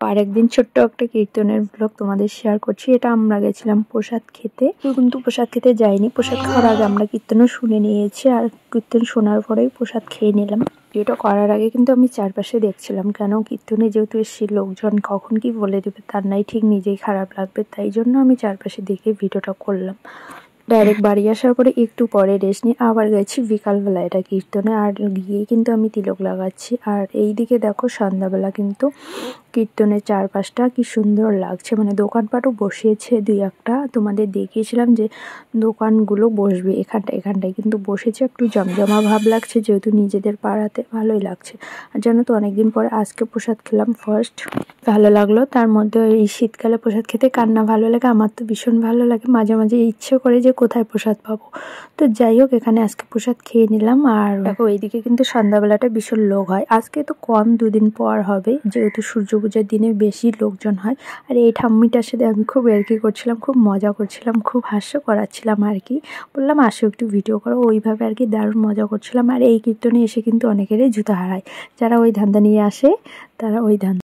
আরেকদিন ছোট্ট একটা কীর্তনের ব্লগ তোমাদের শেয়ার করছি। এটা আমরা গেছিলাম প্রসাদ খেতে, কিন্তু প্রসাদ খেতে যাইনি। প্রসাদ খাওয়ার আগে আমরা কীর্তনও শুনে নিয়েছি, আর কীর্তন শোনার পরেই প্রসাদ খেয়ে নিলাম। ভিডিওটা করার আগে কিন্তু আমি চারপাশে দেখছিলাম, কেন কীর্তনে যেহেতু এসেছি লোকজন কখন কি বলে দেবে তার নাই ঠিক, নিজেই খারাপ লাগবে, তাই জন্য আমি চারপাশে দেখে ভিডিওটা করলাম। ডাইরেক্ট বাড়ি আসার পরে একটু পরে রেস্ট নিয়ে আবার গেছি বিকালবেলা এটা কীর্তনে, আর গিয়ে কিন্তু আমি তিলক লাগাচ্ছি। আর এই দিকে দেখো সন্ধ্যাবেলা কিন্তু কীর্তনের চারপাশটা কি সুন্দর লাগছে, মানে দোকানপাটও বসিয়েছে দুই একটা, তোমাদের দেখিয়েছিলাম যে দোকানগুলো বসবে এখানটায় কিন্তু বসেছে, একটু জমজমা ভাব লাগছে, যেহেতু নিজেদের পাড়াতে ভালোই লাগছে। আর জানো তো অনেকদিন পরে আজকে প্রসাদ খেলাম ফার্স্ট, ভালো লাগলো। তার মধ্যে এই শীতকালে প্রসাদ খেতে কার না ভালো লাগে, আমার তো ভীষণ ভালো লাগে। মাঝে মাঝে ইচ্ছে করে যে কোথায় প্রসাদ পাবো, তো যাই হোক এখানে আজকে প্রসাদ খেয়ে নিলাম। আর দেখো এইদিকে কিন্তু সন্ধ্যাবেলাটা ভীষণ লোক হয়, আজকে তো কম, দুদিন পর হবে, যেহেতু সূর্য পূজার দিনে বেশি লোকজন হয়। আর এই ঠাম্মিটার সাথে আমি খুব এরকি করছিলাম, খুব মজা করছিলাম, খুব হাস্য করাচ্ছিলাম আর কি। বললাম আসো একটু ভিডিও করো, ওইভাবে আর কি দারুণ মজা করছিলাম। আর এই কীর্তনে এসে কিন্তু অনেকেরই জুতা হারায়, যারা ওই ধান্দা নিয়ে আসে তারা ওই ধান্দা